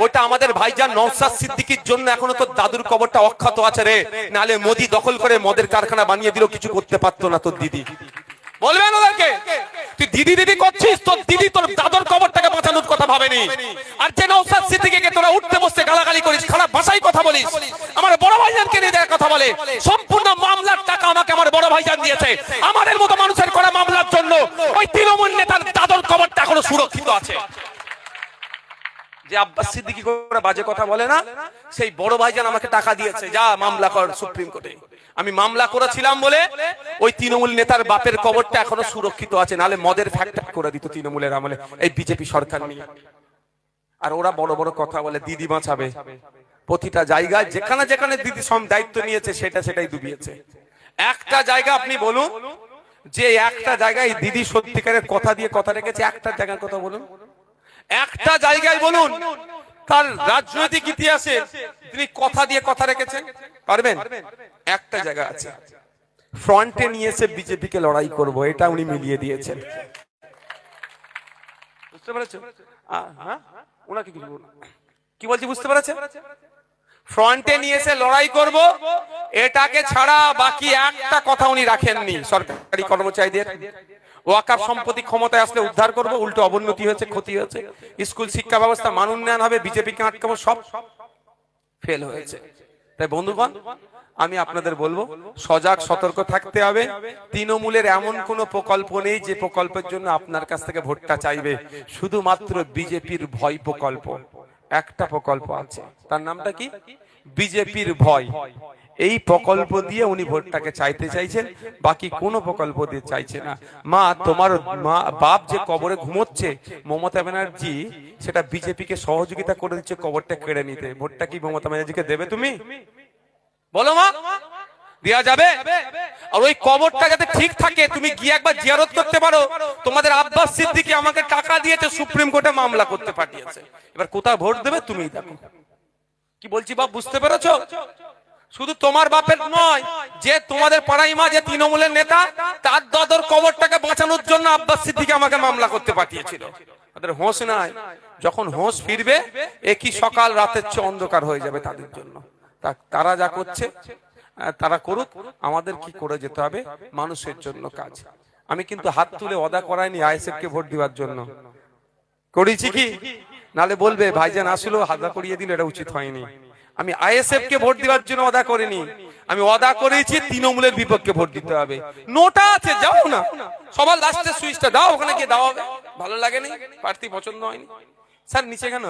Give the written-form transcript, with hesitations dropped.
ওটা আমাদের ভাইজান নওশাদ সিদ্দিকীর জন্য এখনো তোর দাদুর কবরটা অক্ষত আছে রে, নালে মোদি দখল করে মদের কারখানা বানিয়ে দিল, কিছু করতে পারতো না তোর দিদি। বলবেন ওদেরকে তুই দিদি দিদি করছিস, তোর দিদি তোর দাদুর কবরটাকে বাঁচানোর কথা ভাবেনি। আর যে নওশাদ সিদ্দিকীকে তোরা উঠতে বসতে গালাগালি করিস, খারাপ ভাষায় কথা বলিস, আমার বড় ভাইজানকে নিয়ে দেওয়ার কথা বলে, সম্পূর্ণ মামলার টাকা আমাকে আমার বড় ভাইজান দিয়েছে। আমাদের মতো মানুষের করা মামলার জন্য ওই তৃণমূল নেতার দাদুর কবরটা এখনো সুরক্ষিত আছে। যে আব্বাস সিদ্দিকী করে বাজে কথা বলে না, সেই বড় ভাইজান আমাকে টাকা দিয়েছে, যা মামলা কর সুপ্রিম কোর্টে। আমি মামলা করেছিলাম বলে ওই তৃণমূল নেতার বাপের কবরটা এখনো সুরক্ষিত আছে, নালে মদের ফ্যাক্টরি করে দিত তৃণমূলের আমলে এই বিজেপি সরকার নিয়ে। আর ওরা বড় বড় কথা বলে দিদি বাঁচাবে, প্রতিটা জায়গায় যেখানে যেখানে দিদি সব দায়িত্ব নিয়েছে সেটাই ডুবিয়েছে। একটা জায়গা আপনি বলুন যে একটা জায়গায় দিদি সত্যিকারের কথা দিয়ে কথা রেখেছে, একটা জায়গার কথা বলুন, একটা জায়গায় বলুন তার রাজনৈতিক ইতিহাসে তিনি কথা দিয়ে কথা রেখেছেন, পারবেন? একটা জায়গা আছে, ফ্রন্টে নিয়ে এসে বিজেপিকে লড়াই করব, এটা উনি মিলিয়ে দিয়েছেন। বুঝতে পেরেছো? ওনাকে কি বলছি বুঝতে পেরেছে? ফ্রন্টে নিয়ে এসে লড়াই করব, এটাকে ছাড়া বাকি একটা কথা উনি রাখেননি। সরকারি কর্মচারীদের ওয়াকাফ সম্পত্তি ক্ষমতায় আসলে উদ্ধার করব, উল্টো অবনতি হয়েছে, ক্ষতি হয়েছে। স্কুল শিক্ষা ব্যবস্থা মান উন্নয়ন হবে, বিজেপিকে আটকাবো, সব ফেল হয়েছে। তাই বন্ধুগণ, আমি আপনাদের বলবো সজাগ সতর্ক থাকতে হবে। তৃণমূলের এমন কোন প্রকল্প নেই যে প্রকল্পের জন্য আপনার কাছ থেকে ভোটটা চাইবে, শুধুমাত্র বিজেপির ভয় প্রকল্প। একটা প্রকল্প আছে, তার নামটা কি? বিজেপির ভয়। এই প্রকল্প দিয়ে উনি ভোটটাকে চাইতে চাইছেন, বাকি কোনো প্রকল্প দিয়ে চাইছে না। মা, তোমার মা বাপ যে কবরে ঘুমোচ্ছে, মমতা ব্যানার্জি সেটা বিজেপিকে সহযোগিতা করে দিচ্ছে কবরটা কেড়ে নিতে। ভোটটা কি মমতা ব্যানার্জিকে দেবে তুমি? বলো মা, দেয়া যাবে? আর ওই কবরটা যাতে ঠিক থাকে, তুমি গিয়ে একবার জিয়ারত করতে পারো। তোমাদের আব্বাস সিদ্দিকী আমাকে টাকা দিয়েছে, সুপ্রিম কোর্টে মামলা করতে পাঠিয়েছে। এবার কোথায় ভোট দেবে তুমি দেখো। কি বলছি বাপ, বুঝতে পেরেছো? শুধু তোমার বাপের নয়, যে তোমাদের পাড়াই মা যে তৃণমূলের নেতা, তার দাদর কবরটাকে বাঁচানোর জন্য আব্বাস সিদ্দিকী আমাকে মামলা করতে পাঠিয়েছিল। তাদের হোশ নাই, যখন হোশ ফিরবে একই সকাল রাতের চেয়ে অন্ধকার হয়ে যাবে তাদের জন্য। তারা যা করছে তারা করুক, আমাদের কি করে যেতে হবে? মানুষের জন্য কাজ। আমি কিন্তু হাত তুলে ওয়াদা করাইনি আইএসএফ কে ভোট দেওয়ার জন্য, করেছি কি? নালে বলবে ভাইজান আসলো হাদা করিয়ে দিল, এটা উচিত হয়নি। আমি আইএসএফ কে ভোট দেওয়ার জন্য ওয়াদা করিনি, আমি ওয়াদা করেছি তৃণমূলের বিপক্ষে ভোট দিতে হবে। নোটা আছে, যাও না, সবার লাস্টের সুইচটা দাও, ওখানে গিয়ে দাও। ভালো লাগেনি, প্রার্থী পছন্দ হয়নি, স্যার নিচে কেন?